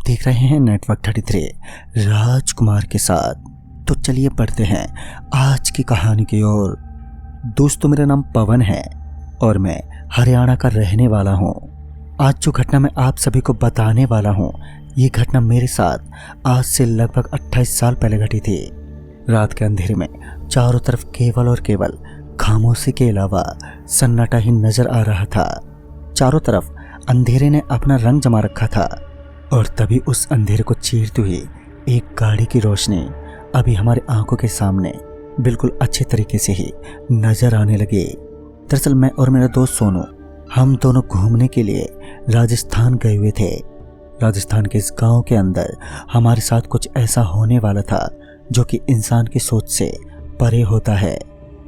देख रहे हैं नेटवर्क 33 राजकुमार के साथ। तो चलिए पढ़ते हैं आज की कहानी की ओर। दोस्तों, मेरा नाम पवन है और मैं हरियाणा का रहने वाला हूँ। आज जो घटना मैं आप सभी को बताने वाला हूँ, ये घटना मेरे साथ आज से लगभग 28 साल पहले घटी थी। रात के अंधेरे में चारों तरफ केवल और केवल खामोशी के अलावा सन्नाटा ही नजर आ रहा था। चारों तरफ अंधेरे ने अपना रंग जमा रखा था और तभी उस अंधेरे को चीरती हुई एक गाड़ी की रोशनी अभी हमारे आंखों के सामने बिल्कुल अच्छे तरीके से ही नजर आने लगी। दरअसल मैं और मेरा दोस्त सोनू, हम दोनों घूमने के लिए राजस्थान गए हुए थे। राजस्थान के इस गांव के अंदर हमारे साथ कुछ ऐसा होने वाला था जो कि इंसान की सोच से परे होता है।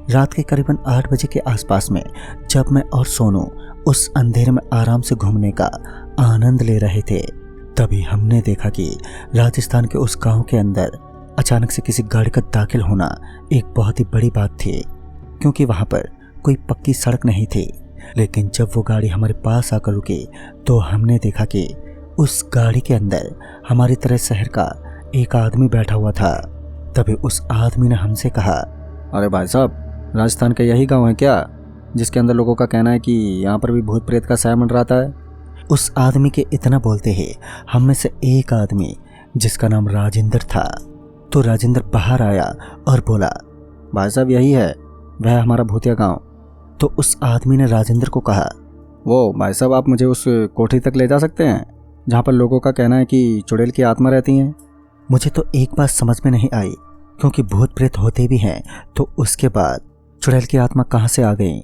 रात के करीबन 8 बजे के आसपास में जब मैं और सोनू उस अंधेरे में आराम से घूमने का आनंद ले रहे थे, तभी हमने देखा कि राजस्थान के उस गांव के अंदर अचानक से किसी गाड़ी का दाखिल होना एक बहुत ही बड़ी बात थी, क्योंकि वहां पर कोई पक्की सड़क नहीं थी। लेकिन जब वो गाड़ी हमारे पास आकर रुकी तो हमने देखा कि उस गाड़ी के अंदर हमारी तरह शहर का एक आदमी बैठा हुआ था। तभी उस आदमी ने हमसे कहा, अरे भाई साहब, राजस्थान का यही गांव है क्या जिसके अंदर लोगों का कहना है कि यहाँ पर भी भूत प्रेत का साया मंडराता है? उस आदमी के इतना बोलते ही हम में से एक आदमी जिसका नाम राजेंद्र था, तो राजेंद्र बाहर आया और बोला, भाई साहब यही है, वह हमारा भूतिया गांव। तो उस आदमी ने राजेंद्र को कहा, वो भाई साहब आप मुझे उस कोठी तक ले जा सकते हैं जहाँ पर लोगों का कहना है कि चुड़ैल की आत्मा रहती हैं? मुझे तो एक बात समझ में नहीं आई, क्योंकि भूत प्रेत होते भी हैं तो उसके बाद चुड़ैल की आत्मा कहाँ से आ गई।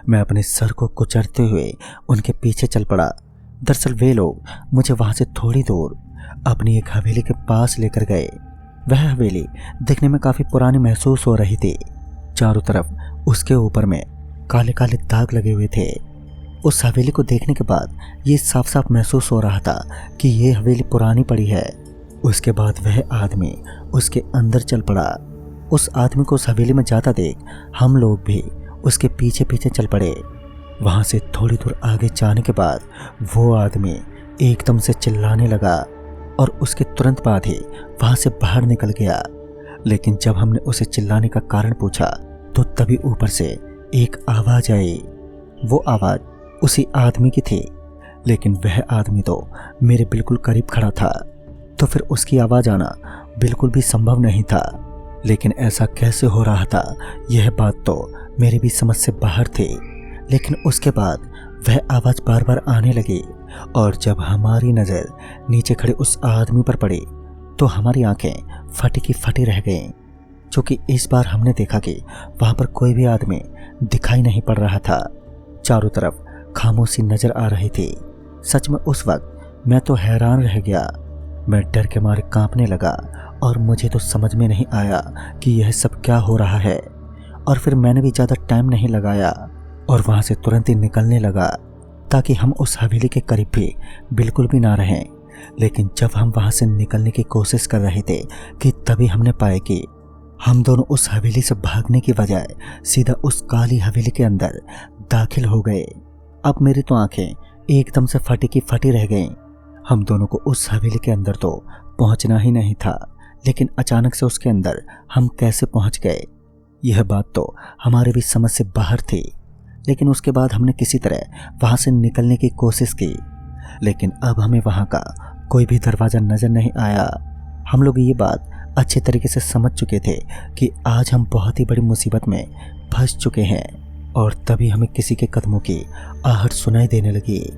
मैं अपने सर को कुचलते हुए उनके पीछे चल पड़ा। दरअसल वे लोग मुझे वहां से थोड़ी दूर अपनी एक हवेली के पास लेकर गए। वह हवेली दिखने में काफी पुरानी महसूस हो रही थी। चारों तरफ उसके ऊपर में काले काले दाग लगे हुए थे। उस हवेली को देखने के बाद ये साफ साफ महसूस हो रहा था कि ये हवेली पुरानी पड़ी है। उसके बाद वह आदमी उसके अंदर चल पड़ा। उस आदमी को उस हवेली में जाता देख हम लोग भी उसके पीछे पीछे चल पड़े। वहां से थोड़ी दूर आगे जाने के बाद वो आदमी एकदम से चिल्लाने लगा और उसके तुरंत बाद ही वहां से बाहर निकल गया। लेकिन जब हमने उसे चिल्लाने का कारण पूछा तो तभी ऊपर से एक आवाज आई। वो आवाज उसी आदमी की थी, लेकिन वह आदमी तो मेरे बिल्कुल करीब खड़ा था, तो फिर उसकी आवाज आना बिल्कुल भी संभव नहीं था। लेकिन ऐसा कैसे हो रहा था, यह बात तो मेरी भी समझ से बाहर थी। लेकिन उसके बाद वह आवाज बार बार आने लगी और जब हमारी नज़र नीचे खड़े उस आदमी पर पड़ी तो हमारी आंखें फटी की फटी रह गईं, क्योंकि इस बार हमने देखा कि वहां पर कोई भी आदमी दिखाई नहीं पड़ रहा था। चारों तरफ खामोशी नजर आ रही थी। सच में उस वक्त मैं तो हैरान रह गया। मैं डर के मारे कांपने लगा और मुझे तो समझ में नहीं आया कि यह सब क्या हो रहा है। और फिर मैंने भी ज़्यादा टाइम नहीं लगाया और वहाँ से तुरंत ही निकलने लगा, ताकि हम उस हवेली के करीब भी बिल्कुल भी ना रहें। लेकिन जब हम वहाँ से निकलने की कोशिश कर रहे थे कि तभी हमने पाया कि हम दोनों उस हवेली से भागने की बजाय सीधा उस काली हवेली के अंदर दाखिल हो गए। अब मेरी तो आंखें एकदम से फटी की फटी रह गईं। हम दोनों को उस हवेली के अंदर तो पहुंचना ही नहीं था, लेकिन अचानक से उसके अंदर हम कैसे पहुंच गए, यह बात तो हमारे भी समझ से बाहर थी। लेकिन उसके बाद हमने किसी तरह वहां से निकलने की कोशिश की, लेकिन अब हमें वहां का कोई भी दरवाज़ा नज़र नहीं आया। हम लोग ये बात अच्छे तरीके से समझ चुके थे कि आज हम बहुत ही बड़ी मुसीबत में फंस चुके हैं। और तभी हमें किसी के कदमों की आहट सुनाई देने लगी।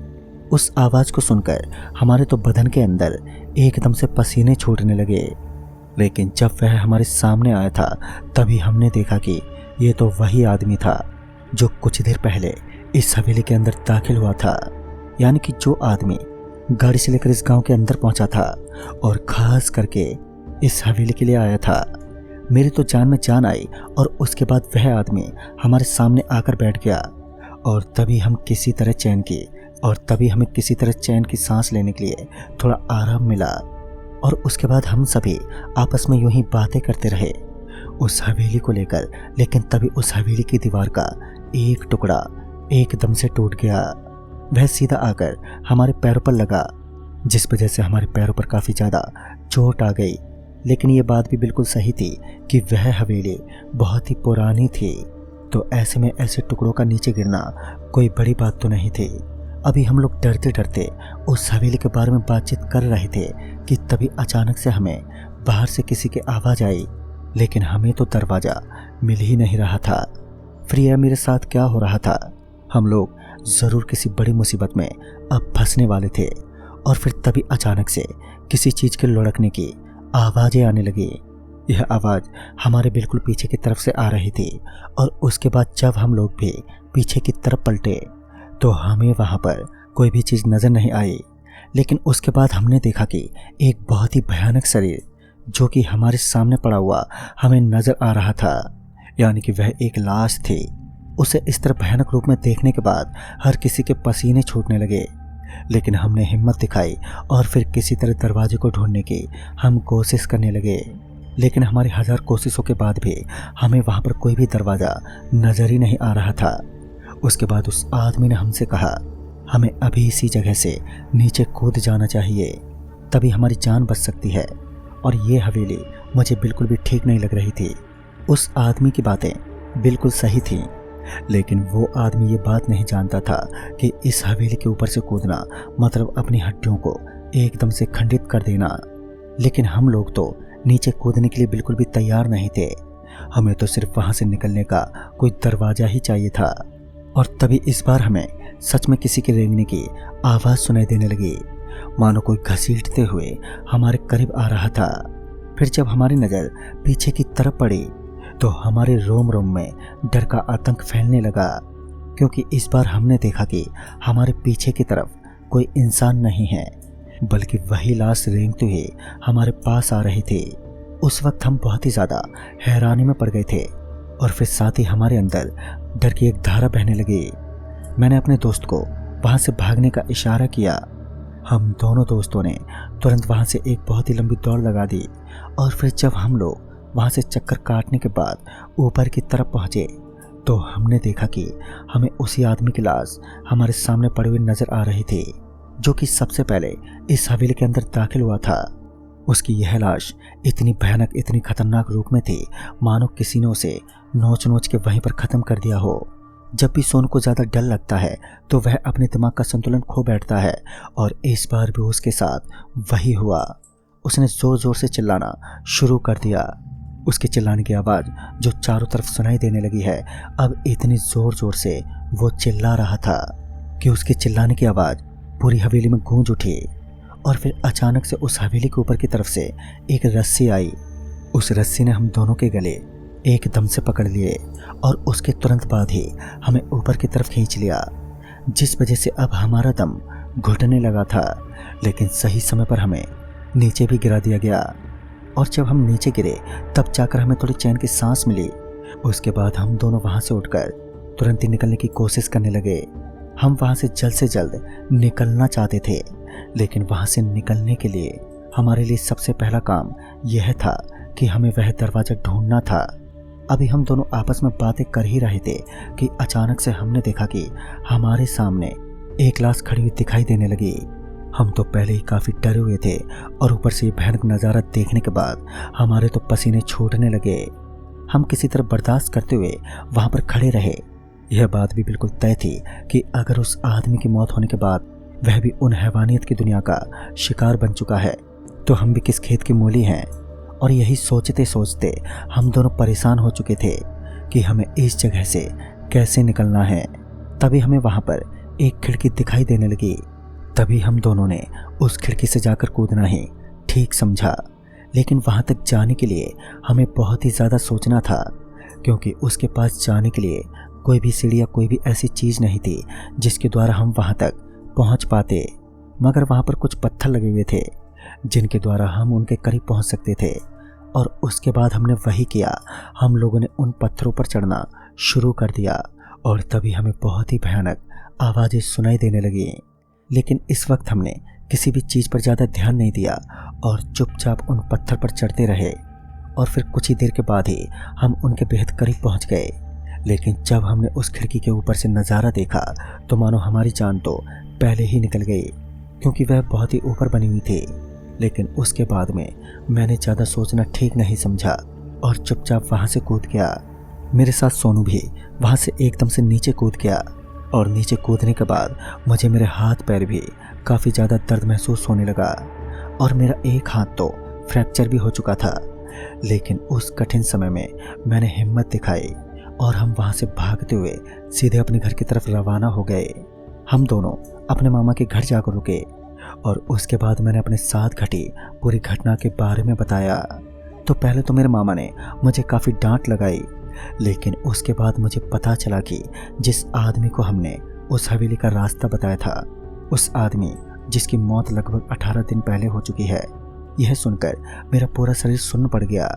उस आवाज़ को सुनकर हमारे तो बदन के अंदर एकदम से पसीने छूटने लगे। लेकिन जब वह हमारे सामने आया था तभी हमने देखा कि ये तो वही आदमी था जो कुछ देर पहले इस हवेली के अंदर दाखिल हुआ था। यानी कि जो आदमी गाड़ी से लेकर इस गांव के अंदर पहुंचा था और खास करके इस हवेली के लिए आया था। मेरी तो जान में जान आई और उसके बाद वह आदमी हमारे सामने आकर बैठ गया और तभी हमें किसी तरह चैन की सांस लेने के लिए थोड़ा आराम मिला। और उसके बाद हम सभी आपस में यूं ही बातें करते रहे उस हवेली को लेकर। लेकिन तभी उस हवेली की दीवार का एक टुकड़ा एकदम से टूट गया। वह सीधा आकर हमारे पैरों पर लगा जिस वजह से हमारे पैरों पर काफ़ी ज़्यादा चोट आ गई। लेकिन ये बात भी बिल्कुल सही थी कि वह हवेली बहुत ही पुरानी थी, तो ऐसे में ऐसे टुकड़ों का नीचे गिरना कोई बड़ी बात तो नहीं थी। अभी हम लोग डरते डरते उस हवेली के बारे में बातचीत कर रहे थे कि तभी अचानक से हमें बाहर से किसी की आवाज़ आई, लेकिन हमें तो दरवाज़ा मिल ही नहीं रहा था। फिर यह मेरे साथ क्या हो रहा था? हम लोग ज़रूर किसी बड़ी मुसीबत में अब फंसने वाले थे। और फिर तभी अचानक से किसी चीज़ के लुढ़कने की आवाज़ें आने लगी। यह आवाज़ हमारे बिल्कुल पीछे की तरफ से आ रही थी, और उसके बाद जब हम लोग भी पीछे की तरफ पलटे तो हमें वहाँ पर कोई भी चीज़ नज़र नहीं आई। लेकिन उसके बाद हमने देखा कि एक बहुत ही भयानक शरीर जो कि हमारे सामने पड़ा हुआ हमें नज़र आ रहा था, यानी कि वह एक लाश थी। उसे इस तरह भयानक रूप में देखने के बाद हर किसी के पसीने छूटने लगे। लेकिन हमने हिम्मत दिखाई और फिर किसी तरह दरवाजे को ढूंढने की हम कोशिश करने लगे। लेकिन हमारी 1000 कोशिशों के बाद भी हमें वहाँ पर कोई भी दरवाज़ा नज़र ही नहीं आ रहा था। उसके बाद उस आदमी ने हमसे कहा, हमें अभी इसी जगह से नीचे कूद जाना चाहिए, तभी हमारी जान बच सकती है। और ये हवेली मुझे बिल्कुल भी ठीक नहीं लग रही थी। उस आदमी की बातें बिल्कुल सही थीं, लेकिन वो आदमी ये बात नहीं जानता था कि इस हवेली के ऊपर से कूदना मतलब अपनी हड्डियों को एकदम से खंडित कर देना। लेकिन हम लोग तो नीचे कूदने के लिए बिल्कुल भी तैयार नहीं थे। हमें तो सिर्फ वहाँ से निकलने का कोई दरवाज़ा ही चाहिए था। और तभी इस बार हमें सच में किसी के रेंगने की आवाज़ सुनाई देने लगी, मानो कोई घसीटते हुए हमारे करीब आ रहा था। फिर जब हमारी नज़र पीछे की तरफ पड़ी तो हमारे रोम रोम में डर का आतंक फैलने लगा, क्योंकि इस बार हमने देखा कि हमारे पीछे की तरफ कोई इंसान नहीं है, बल्कि वही लाश रेंगते हुए हमारे पास आ रही थी। उस वक्त हम बहुत ही ज़्यादा हैरानी में पड़ गए थे, और फिर साथ ही हमारे अंदर डर की एक धारा बहने लगी। मैंने अपने दोस्त को वहाँ से भागने का इशारा किया। हम दोनों दोस्तों ने तुरंत वहाँ से एक बहुत ही लंबी दौड़ लगा दी। और फिर जब हम लोग वहाँ से चक्कर काटने के बाद ऊपर की तरफ पहुँचे तो हमने देखा कि हमें उसी आदमी की लाश हमारे सामने पड़ी हुई नज़र आ रही थी, जो कि सबसे पहले इस हवेली के अंदर दाखिल हुआ था। उसकी यह लाश इतनी भयानक, इतनी खतरनाक रूप में थी, मानो किसी ने उसे नोच नोच के वहीं पर ख़त्म कर दिया हो। जब भी सोनू को ज़्यादा डर लगता है तो वह अपने दिमाग का संतुलन खो बैठता है, और इस बार भी उसके साथ वही हुआ। उसने ज़ोर ज़ोर से चिल्लाना शुरू कर दिया। उसके चिल्लाने की आवाज़ जो चारों तरफ सुनाई देने लगी है, अब इतनी ज़ोर ज़ोर से वो चिल्ला रहा था कि उसके चिल्लाने की आवाज़ पूरी हवेली में गूंज उठी। और फिर अचानक से उस हवेली के ऊपर की तरफ से एक रस्सी आई। उस रस्सी ने हम दोनों के गले एकदम से पकड़ लिए, और उसके तुरंत बाद ही हमें ऊपर की तरफ खींच लिया, जिस वजह से अब हमारा दम घुटने लगा था। लेकिन सही समय पर हमें नीचे भी गिरा दिया गया, और जब हम नीचे गिरे तब जाकर हमें थोड़ी चैन की सांस मिली। उसके बाद हम दोनों वहाँ से उठकर तुरंत ही निकलने की कोशिश करने लगे। हम वहाँ से जल्द निकलना चाहते थे, लेकिन वहाँ से निकलने के लिए हमारे लिए सबसे पहला काम यह था कि हमें वह दरवाज़ा ढूंढना था। अभी हम दोनों आपस में बातें कर ही रहे थे कि अचानक से हमने देखा कि हमारे सामने एक लाश खड़ी हुई दिखाई देने लगी। हम तो पहले ही काफ़ी डरे हुए थे, और ऊपर से ये भयानक नज़ारा देखने के बाद हमारे तो पसीने छूटने लगे। हम किसी तरह बर्दाश्त करते हुए वहाँ पर खड़े रहे। यह बात भी बिल्कुल तय थी कि अगर उस आदमी की मौत होने के बाद वह भी उन हैवानियत की दुनिया का शिकार बन चुका है, तो हम भी किस खेत की मूली हैं। और यही सोचते सोचते हम दोनों परेशान हो चुके थे कि हमें इस जगह से कैसे निकलना है। तभी हमें वहाँ पर एक खिड़की दिखाई देने लगी। तभी हम दोनों ने उस खिड़की से जाकर कूदना ही ठीक समझा। लेकिन वहाँ तक जाने के लिए हमें बहुत ही ज़्यादा सोचना था, क्योंकि उसके पास जाने के लिए कोई भी सीढ़ी या कोई भी ऐसी चीज़ नहीं थी जिसके द्वारा हम वहाँ तक पहुँच पाते। मगर वहाँ पर कुछ पत्थर लगे हुए थे जिनके द्वारा हम उनके करीब पहुँच सकते थे। और उसके बाद हमने वही किया। हम लोगों ने उन पत्थरों पर चढ़ना शुरू कर दिया, और तभी हमें बहुत ही भयानक आवाज़ें सुनाई देने लगी। लेकिन इस वक्त हमने किसी भी चीज़ पर ज़्यादा ध्यान नहीं दिया और चुपचाप उन पत्थर पर चढ़ते रहे। और फिर कुछ ही देर के बाद ही हम उनके बेहद करीब पहुंच गए। लेकिन जब हमने उस खिड़की के ऊपर से नज़ारा देखा तो मानो हमारी जान तो पहले ही निकल गई, क्योंकि वह बहुत ही ऊपर बनी हुई थी। लेकिन उसके बाद में मैंने ज़्यादा सोचना ठीक नहीं समझा और चुपचाप वहाँ से कूद गया। मेरे साथ सोनू भी वहाँ से एकदम से नीचे कूद गया और नीचे कूदने के बाद मुझे मेरे हाथ पैर भी काफ़ी ज़्यादा दर्द महसूस होने लगा और मेरा एक हाथ तो फ्रैक्चर भी हो चुका था। लेकिन उस कठिन समय में मैंने हिम्मत दिखाई और हम वहाँ से भागते हुए सीधे अपने घर की तरफ रवाना हो गए। हम दोनों अपने मामा के घर जाकर रुके और उसके बाद मैंने अपने साथ घटी पूरी घटना के बारे में बताया। तो पहले तो मेरे मामा ने मुझे काफ़ी डांट लगाई, लेकिन उसके बाद मुझे पता चला कि जिस आदमी को हमने उस हवेली का रास्ता बताया था, उस आदमी जिसकी मौत लगभग 18 दिन पहले हो चुकी है। यह सुनकर मेरा पूरा शरीर सुन्न पड़ गया।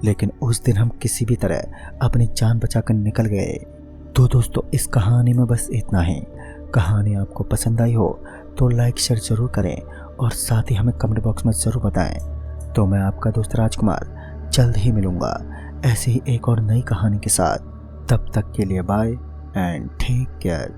लेकिन उस दिन हम किसी भी तरह अपनी जान बचाकर निकल गए। तो दोस्तों, इस कहानी में बस इतना ही। कहानी आपको पसंद आई हो तो लाइक शेयर जरूर करें और साथ ही हमें कमेंट बॉक्स में ज़रूर बताएं। तो मैं आपका दोस्त राजकुमार जल्द ही मिलूँगा ऐसे ही एक और नई कहानी के साथ। तब तक के लिए बाय एंड टेक केयर।